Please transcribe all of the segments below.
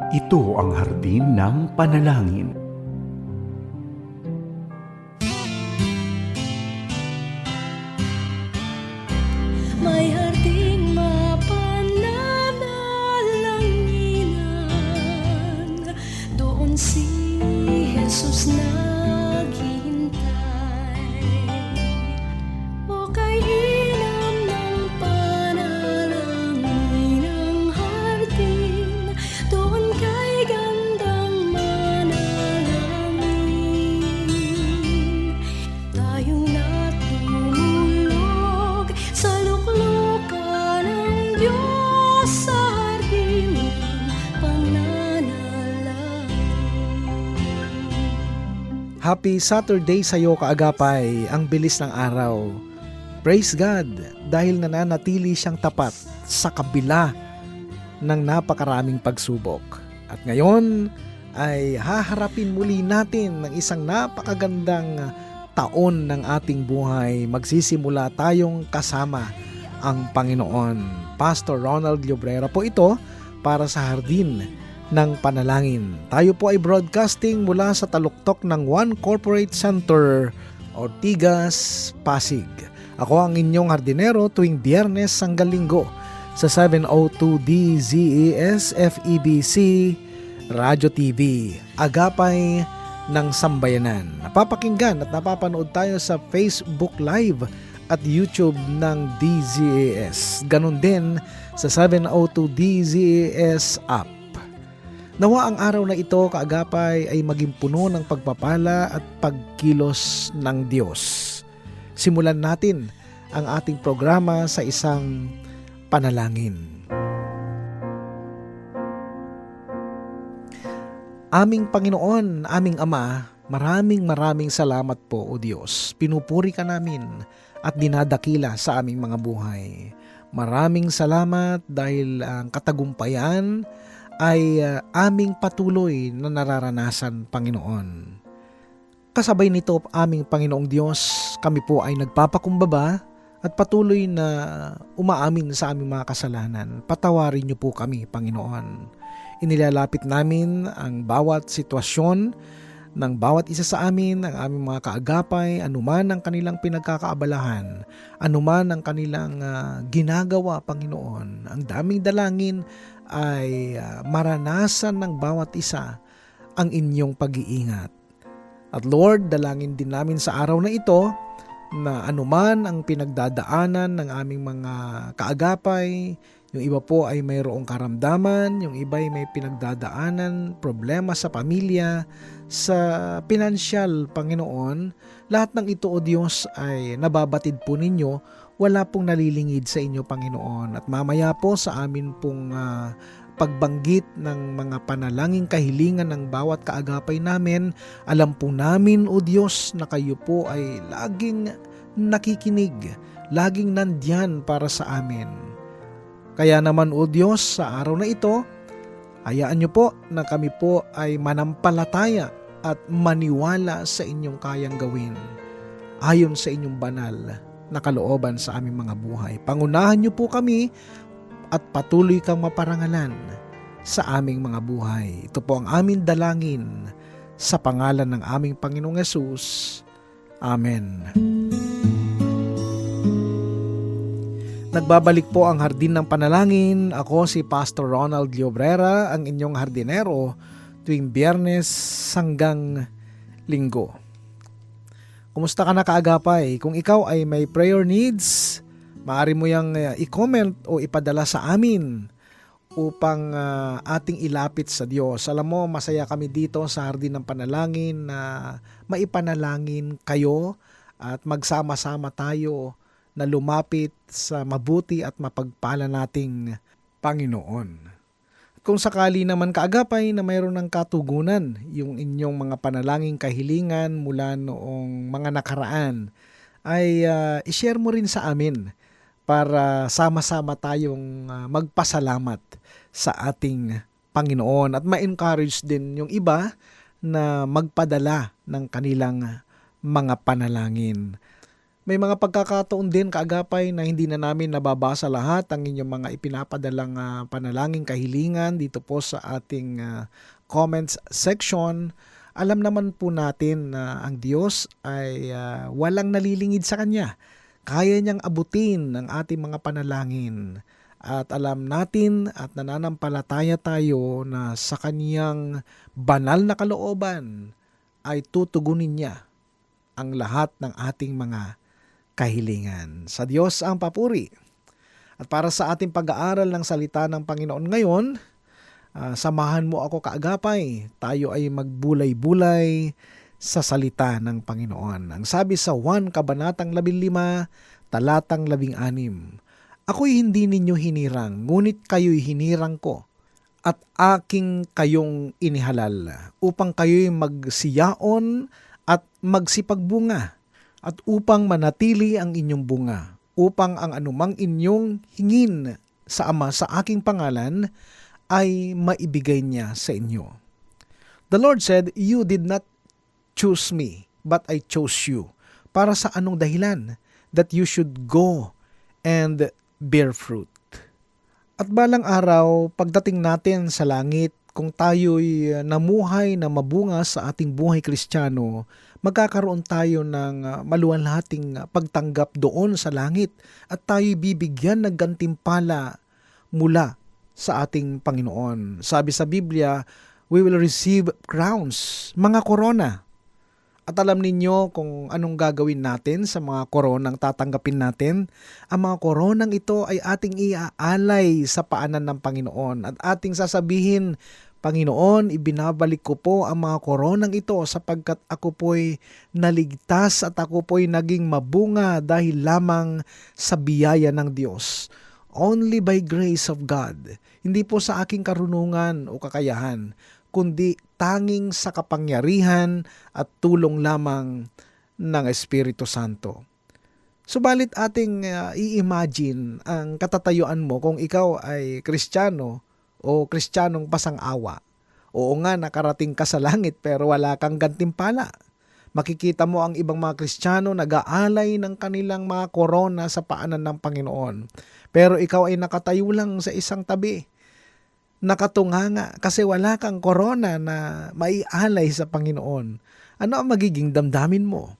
Ito ang hardin ng panalangin. May harding mapananalanginan, doon si Jesus naghihintay. O kainam ng panalangin ang hardin, doon kay gandang manalangin. Tayong natulog sa luklukan ng Diyos sa hardin ng pananalangin. Happy Saturday sa iyo kaagapay, ang bilis ng araw. Praise God dahil nananatili siyang tapat sa kabila ng napakaraming pagsubok. At ngayon ay haharapin muli natin ng isang napakagandang taon ng ating buhay. Magsisimula tayong kasama ang Panginoon. Pastor Ronald Llobrera po ito para sa Hardin ng Panalangin. Tayo po ay broadcasting mula sa taluktok ng One Corporate Center, Ortigas, Pasig. Ako ang inyong hardinero tuwing Biyernes hanggang Linggo sa 702 DZES FEBC Radio TV, Agapay ng Sambayanan. Napapakinggan at napapanood tayo sa Facebook Live at YouTube ng DZES. Ganon din sa 702 DZES app. Nawa ang araw na ito, kaagapay, ay maging puno ng pagpapala at pagkilos ng Diyos. Simulan natin ang ating programa sa isang panalangin. Aming Panginoon, aming Ama, maraming salamat po, O Diyos. Pinupuri ka namin at dinadakila sa aming mga buhay. Maraming salamat dahil ang katagumpayan ay aming patuloy na nararanasan, Panginoon. Kasabay nito, aming Panginoong Diyos, kami po ay nagpapakumbaba at patuloy na umaamin sa aming mga kasalanan. Patawarin niyo po kami, Panginoon. Inilalapit namin ang bawat sitwasyon ng bawat isa sa amin, ang aming mga kaagapay, anuman ang kanilang pinagkakaabalahan, anuman ang kanilang ginagawa, Panginoon. Ang daming dalangin ay maranasan ng bawat isa ang inyong pag-iingat. At Lord, dalangin din namin sa araw na ito na anuman ang pinagdadaanan ng aming mga kaagapay, yung iba po ay mayroong karamdaman, yung iba ay may pinagdadaanan, problema sa pamilya, sa pinansyal, Panginoon. Lahat ng ito, O Diyos, ay nababatid po ninyo. Wala pong nalilingid sa inyo, Panginoon. At mamaya po sa amin pong pagbanggit ng mga panalangin kahilingan ng bawat kaagapay namin, alam po namin, O Diyos, na kayo po ay laging nakikinig, laging nandyan para sa amin. Kaya naman, O Diyos, sa araw na ito, hayaan niyo po na kami po ay manampalataya at maniwala sa inyong kayang gawin ayon sa inyong banal na kalooban sa aming mga buhay. Pangunahan niyo po kami at patuloy kang maparangalan sa aming mga buhay. Ito po ang aming dalangin sa pangalan ng aming Panginoong Hesus. Amen. Nagbabalik po ang Hardin ng Panalangin. Ako si Pastor Ronald Llobrera, ang inyong hardinero tuwing Biyernes hanggang Linggo. Kumusta ka na kaagapay? Kung ikaw ay may prayer needs, maaari mo yang i-comment o ipadala sa amin upang ating ilapit sa Diyos. Alam mo, masaya kami dito sa Hardin ng Panalangin na maipanalangin kayo at magsama-sama tayo na lumapit sa mabuti at mapagpala nating Panginoon. Kung sakali naman kaagapay na mayroon ng katugunan yung inyong mga panalangin kahilingan mula noong mga nakaraan, ay ishare mo rin sa amin para sama-sama tayong magpasalamat sa ating Panginoon at ma-encourage din yung iba na magpadala ng kanilang mga panalangin. May mga pagkakataon din kaagapay na hindi na namin nababasa lahat ang inyong mga ipinapadalang panalangin, kahilingan dito po sa ating comments section. Alam naman po natin na ang Diyos ay walang nalilingid sa Kanya. Kaya niyang abutin ang ating mga panalangin. At alam natin at nananampalataya tayo na sa Kaniyang banal na kalooban ay tutugunin niya ang lahat ng ating mga kahilingan. Sa Diyos ang papuri. At para sa ating pag-aaral ng salita ng Panginoon ngayon, samahan mo ako kaagapay. Tayo ay magbulay-bulay sa salita ng Panginoon. Ang sabi sa 1 Kabanatang 15, talatang 16, ako'y hindi ninyo hinirang, ngunit kayo'y hinirang ko, at aking kayong inihalal, upang kayo'y magsiyaon at magsipagbunga, at upang manatili ang inyong bunga, upang ang anumang inyong hingin sa Ama sa aking pangalan ay maibigay niya sa inyo. The Lord said, "You did not choose me, but I chose you." Para sa anong dahilan? That you should go and bear fruit. At balang araw, pagdating natin sa langit, kung tayo'y namuhay na mabunga sa ating buhay Kristiyano, magkakaroon tayo ng maluwalhating pagtanggap doon sa langit at tayo'y bibigyan ng gantimpala mula sa ating Panginoon. Sabi sa Biblia, we will receive crowns, mga korona. At alam ninyo kung anong gagawin natin sa mga koronang tatanggapin natin. Ang mga koronang ito ay ating iaalay sa paanan ng Panginoon at ating sasabihin, Panginoon, ibinabalik ko po ang mga koronang ito sapagkat ako po'y naligtas at ako po'y naging mabunga dahil lamang sa biyaya ng Diyos. Only by grace of God. Hindi po sa aking karunungan o kakayahan, kundi tanging sa kapangyarihan at tulong lamang ng Espiritu Santo. Subalit ating i-imagine ang katatayuan mo kung ikaw ay Kristiyano o Kristiyanong pasang-awa. Oo nga, nakarating ka sa langit pero wala kang gantimpala. Makikita mo ang ibang mga Kristiyano nag-aalay ng kanilang mga korona sa paanan ng Panginoon. Pero ikaw ay nakatayo lang sa isang tabi. Nakatunganga kasi wala kang korona na maialay sa Panginoon. Ano ang magiging damdamin mo?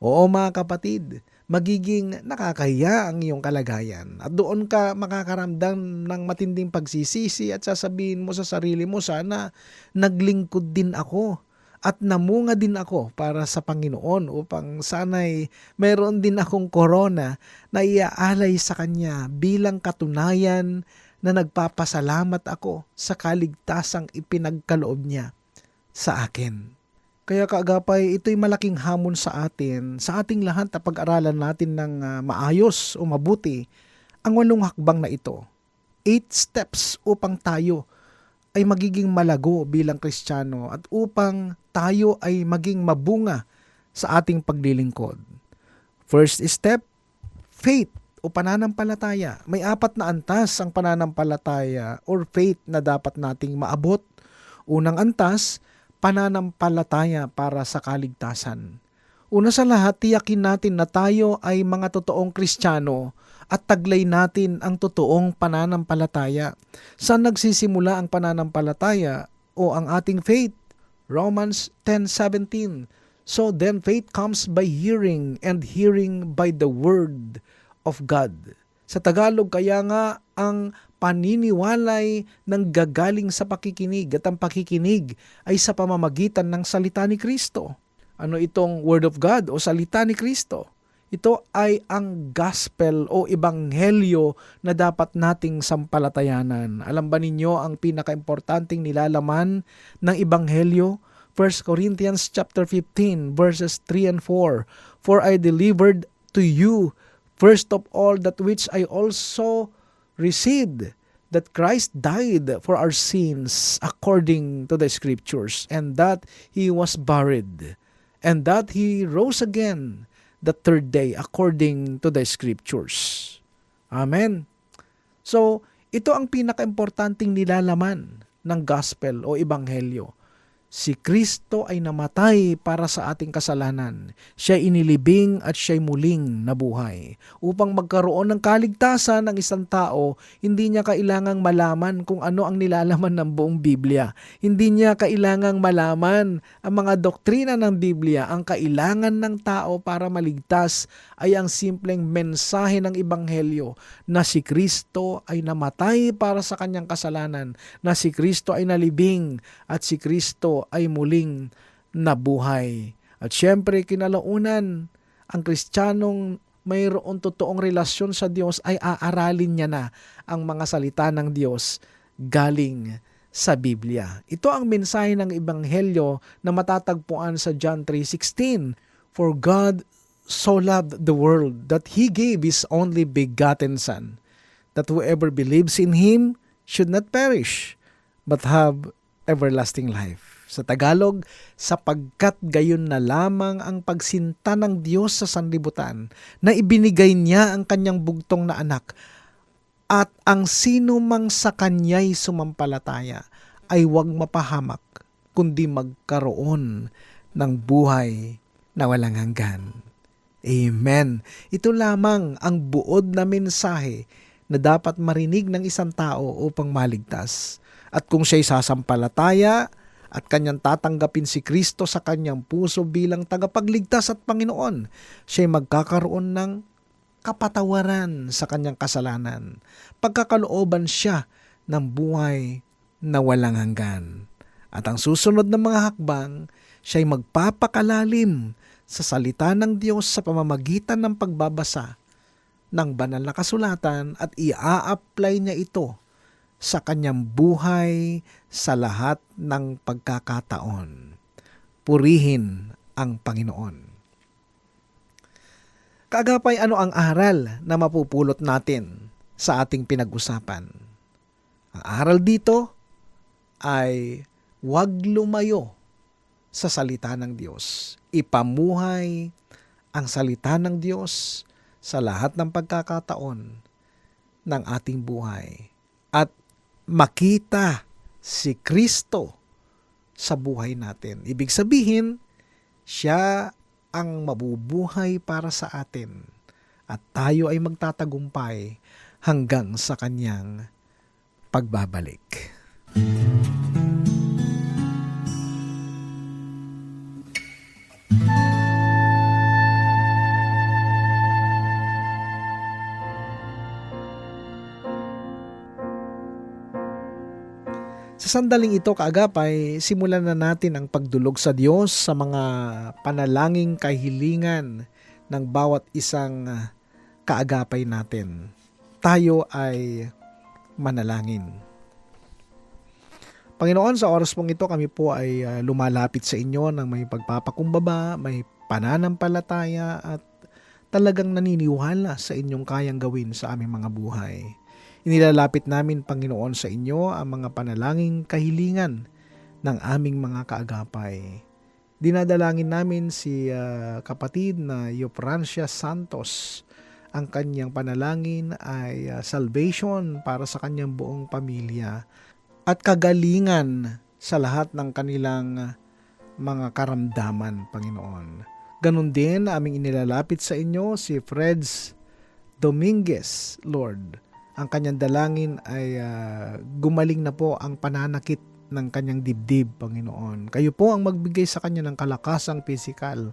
Oo mga kapatid, magiging nakakahiya ang iyong kalagayan. At doon ka makakaramdam ng matinding pagsisisi at sasabihin mo sa sarili mo, sana naglingkod din ako at namunga din ako para sa Panginoon upang sana'y mayroon din akong korona na iaalay sa Kanya bilang katunayan na nagpapasalamat ako sa kaligtasang ipinagkaloob niya sa akin. Kaya kaagapay, ito'y malaking hamon sa atin, sa ating lahat na pag-aralan natin ng maayos o mabuti ang 8 hakbang na ito. 8 steps upang tayo ay magiging malago bilang Kristiyano at upang tayo ay maging mabunga sa ating paglilingkod. First step, faith o pananampalataya. May 4 na antas ang pananampalataya or faith na dapat nating maabot. Unang antas, pananampalataya para sa kaligtasan. Una sa lahat, tiyakin natin na tayo ay mga totoong Kristiyano at taglay natin ang totoong pananampalataya. Saan nagsisimula ang pananampalataya o ang ating faith? Romans 10:17. So then faith comes by hearing, and hearing by the word of God. Sa Tagalog, kaya nga ang paniniwalay ng gagaling sa pakikinig at ang pakikinig ay sa pamamagitan ng salita ni Kristo. Ano itong Word of God o salita ni Kristo? Ito ay ang gospel o ebanghelyo na dapat nating sampalatayanan. Alam ba ninyo ang pinakaimportanteng nilalaman ng ebanghelyo? 1 Corinthians chapter 15 verses 3 and 4. For I delivered to you first of all that which I also received, that Christ died for our sins according to the Scriptures, and that He was buried, and that He rose again the 3rd day according to the Scriptures. Amen. So, ito ang pinaka-importanting nilalaman ng gospel o ebanghelyo. Si Kristo ay namatay para sa ating kasalanan. Siya inilibing at siya'y muling nabuhay. Upang magkaroon ng kaligtasan ng isang tao, hindi niya kailangang malaman kung ano ang nilalaman ng buong Biblia. Hindi niya kailangang malaman ang mga doktrina ng Biblia. Ang kailangan ng tao para maligtas ay ang simpleng mensahe ng Ebanghelyo na si Kristo ay namatay para sa kanyang kasalanan, na si Kristo ay nalibing at si Kristo ay muling nabuhay. At syempre, kinalaunan, ang Kristiyanong mayroon totoong relasyon sa Diyos ay aaralin niya na ang mga salita ng Diyos galing sa Biblia. Ito ang mensahe ng Ebanghelyo na matatagpuan sa John 3:16. For God so loved the world that He gave His only begotten Son, that whoever believes in Him should not perish, but have everlasting life. Sa Tagalog, sapagkat gayon na lamang ang pagsinta ng Diyos sa sanlibutan na ibinigay niya ang kanyang bugtong na anak, at ang sino mang sa kanya'y sumampalataya ay huwag mapahamak, kundi magkaroon ng buhay na walang hanggan. Amen. Ito lamang ang buod na mensahe na dapat marinig ng isang tao upang maligtas. At kung siya'y sasampalataya at kanyang tatanggapin si Kristo sa kanyang puso bilang tagapagligtas at Panginoon, siya'y magkakaroon ng kapatawaran sa kanyang kasalanan. Pagkakalooban siya ng buhay na walang hanggan. At ang susunod na mga hakbang, siya'y magpapakalalim sa salita ng Diyos sa pamamagitan ng pagbabasa ng banal na kasulatan at ia-apply niya ito sa kanyang buhay sa lahat ng pagkakataon. Purihin ang Panginoon. Kaagapay, ano ang aral na mapupulot natin sa ating pinag-usapan? Ang aral dito ay huwag lumayo sa salita ng Diyos. Ipamuhay ang salita ng Diyos sa lahat ng pagkakataon ng ating buhay. At makita si Kristo sa buhay natin. Ibig sabihin, siya ang mabubuhay para sa atin at tayo ay magtatagumpay hanggang sa kanyang pagbabalik. Sa sandaling ito, kaagapay, simulan na natin ang pagdulog sa Diyos sa mga panalangin kahilingan ng bawat isang kaagapay natin. Tayo ay manalangin. Panginoon, sa oras pong ito, kami po ay lumalapit sa inyo ng may pagpapakumbaba, may pananampalataya at talagang naniniwala sa inyong kayang gawin sa aming mga buhay. Inilalapit namin, Panginoon, sa inyo ang mga panalangin kahilingan ng aming mga kaagapay. Dinadalangin namin si kapatid na Eufrancia Santos. Ang kanyang panalangin ay salvation para sa kanyang buong pamilya at kagalingan sa lahat ng kanilang mga karamdaman, Panginoon. Ganon din aming inilalapit sa inyo si Freds Dominguez, Lord. Ang kanyang dalangin ay gumaling na po ang pananakit ng kanyang dibdib, Panginoon. Kayo po ang magbigay sa kanya ng kalakasang pisikal.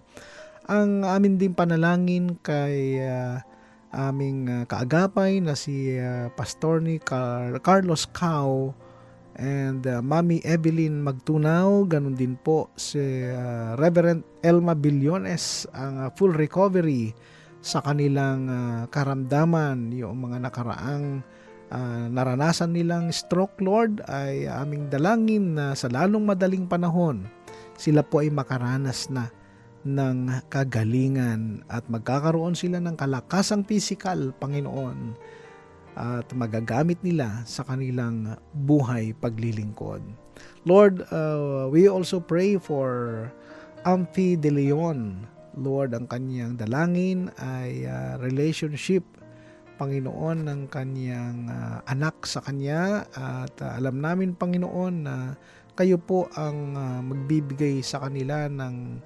Ang amin din panalangin kay aming kaagapay na si Pastor ni Carlos Cao and Mami Evelyn Magtunaw, ganun din po si Reverend Elma Billones, ang full recovery sa kanilang karamdaman, yung mga nakaraang naranasan nilang stroke, Lord, ay aming dalangin na sa lalong madaling panahon, sila po ay makaranas na ng kagalingan at magkakaroon sila ng kalakasang pisikal, Panginoon, at magagamit nila sa kanilang buhay paglilingkod. Lord, we also pray for Amphi De Leon. Lord, ang kanyang dalangin ay relationship Panginoon, ng kanyang anak sa kanya, at alam namin, Panginoon, na kayo po ang magbibigay sa kanila ng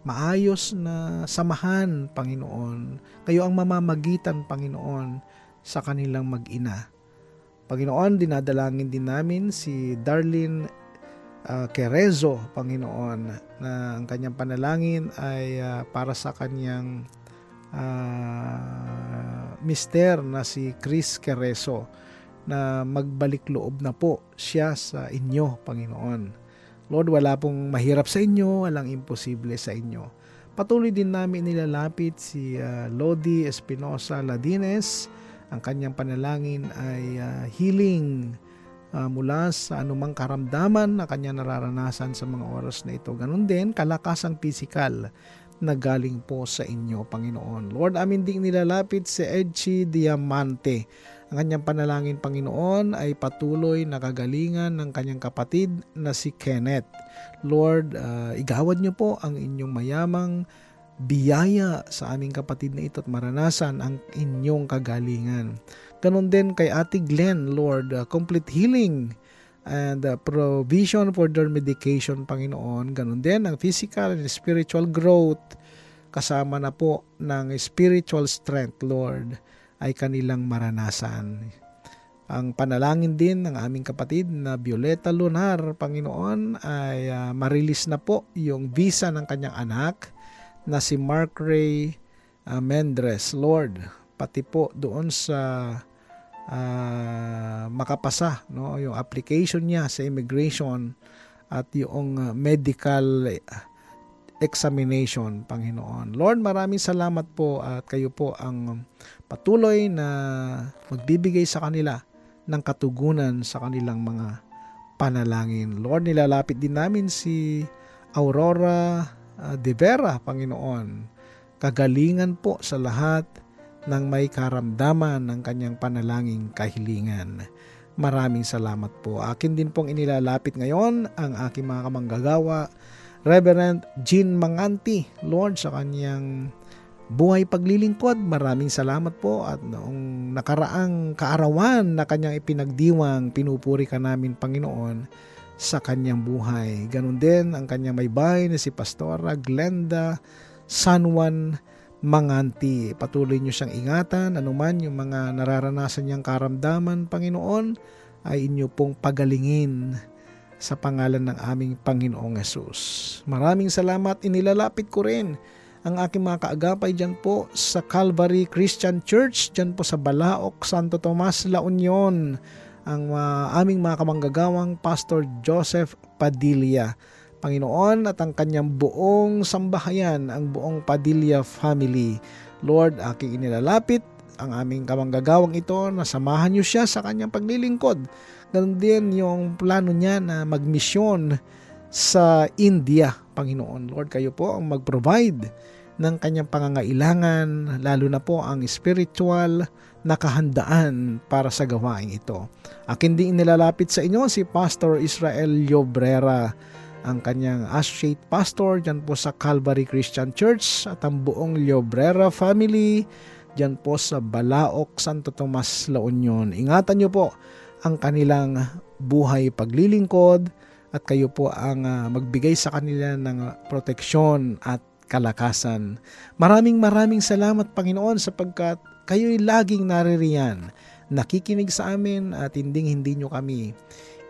maayos na samahan, Panginoon. Kayo ang mamamagitan, Panginoon, sa kanilang mag-ina. Panginoon, dinadalangin din namin si Darlene Querezo, Panginoon, na ang kanyang panalangin ay para sa kanyang mister na si Chris Querezo, na magbalik loob na po siya sa inyo, Panginoon. Lord, wala pong mahirap sa inyo, walang imposible sa inyo. Patuloy din namin nilalapit si Lodi Espinosa Ladines. Ang kanyang panalangin ay healing mula sa anumang karamdaman na kanya nararanasan sa mga oras na ito. Ganun din, kalakasang pisikal na galing po sa inyo, Panginoon. Lord, amin ding nilalapit si Edchi Diamante. Ang kanyang panalangin, Panginoon, ay patuloy na kagalingan ng kanyang kapatid na si Kenneth. Lord, igawad niyo po ang inyong mayamang biyaya sa aming kapatid na ito at maranasan ang inyong kagalingan. Ganon din kay Ate Glenn, Lord, complete healing and provision for their medication, Panginoon. Ganon din ang physical and spiritual growth, kasama na po ng spiritual strength, Lord, ay kanilang maranasan. Ang panalangin din ng aming kapatid na Violeta Lunar, Panginoon, ay marilis na po yung visa ng kanyang anak na si Mark Ray Mendres, Lord, pati po doon sa makapasa, no, yung application niya sa immigration at yung medical examination, Panginoon. Lord, maraming salamat po at kayo po ang patuloy na magbibigay sa kanila ng katugunan sa kanilang mga panalangin. Lord, nilalapit din namin si Aurora De Vera, Panginoon. Kagalingan po sa lahat ng may karamdaman ng kanyang panalangin kahilingan. Maraming salamat po. Akin din pong inilalapit ngayon ang aking mga kamanggagawa, Reverend Jean Manganti, Lord, sa kanyang buhay paglilingkod. Maraming salamat po at noong nakaraang kaarawan na kanyang ipinagdiwang, pinupuri ka namin, Panginoon, sa kanyang buhay. Ganun din ang kanyang may bahay na si Pastora Glenda San Juan Manganti. Patuloy niyo siyang ingatan, anuman yung mga nararanasan niyang karamdaman, Panginoon, ay inyo pong pagalingin sa pangalan ng aming Panginoong Hesus. Maraming salamat. Inilalapit ko rin ang aking mga kaagapay dyan po sa Calvary Christian Church, dyan po sa Balaoc, Santo Tomas, La Union, ang aming mga kamanggagawang Pastor Joseph Padilla, Panginoon, at ang kanyang buong sambahayan, ang buong Padilla family. Lord, aking inilalapit ang aming kamanggagawang ito na samahan niyo siya sa kanyang paglilingkod. Ganun din yung plano niya na magmisyon sa India, Panginoon. Lord, kayo po ang mag-provide ng kanyang pangangailangan, lalo na po ang spiritual na kahandaan para sa gawain ito. Akin din inilalapit sa inyo si Pastor Israel Llobrera, ang kanyang associate pastor dyan po sa Calvary Christian Church, at ang buong Llobrera family dyan po sa Balaoc, Santo Tomas, La Union. Ingatan niyo po ang kanilang buhay paglilingkod at kayo po ang magbigay sa kanila ng proteksyon at kalakasan. Maraming salamat, Panginoon, sapagkat kayo'y laging naririyan, nakikinig sa amin at hindi nyo kami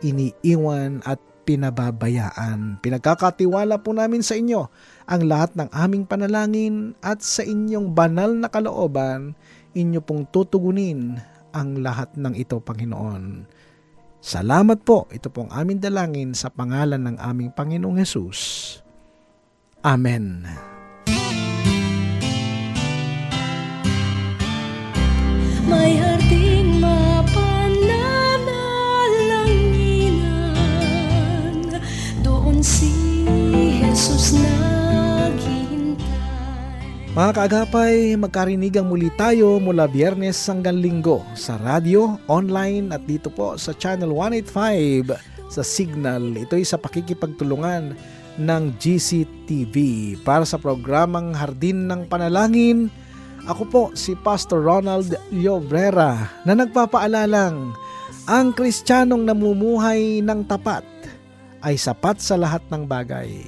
iniiwan at pinababayaan. Pinagkakatiwala po namin sa inyo ang lahat ng aming panalangin at sa inyong banal na kalooban, inyo pong tutugunin ang lahat ng ito, Panginoon. Salamat po. Ito pong aming dalangin sa pangalan ng aming Panginoong Hesus. Amen. May harding mapananalanginan, doon si Jesus naghihintay. Mga kaagapay, magkarinigang muli tayo mula Biyernes hanggang Linggo sa radyo, online at dito po sa Channel 185 sa Signal. Ito'y sa pakikipagtulungan ng GCTV para sa programang Hardin ng Panalangin, Ako po si Pastor Ronald Llobrera na nagpapaalalang ang Kristiyanong namumuhay ng tapat ay sapat sa lahat ng bagay.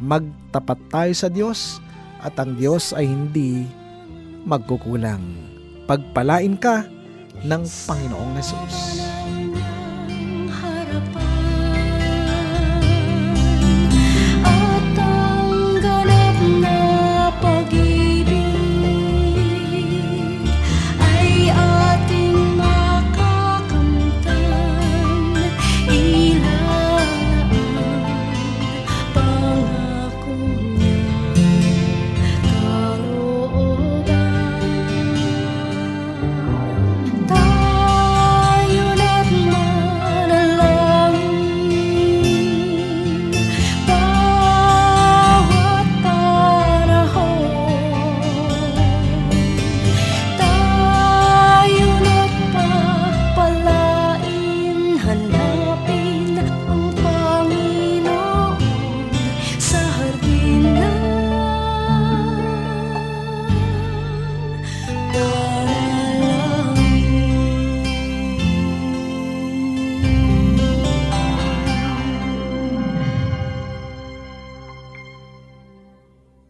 Magtapat tayo sa Diyos at ang Diyos ay hindi magkukulang. Pagpalain ka ng Panginoong Hesus.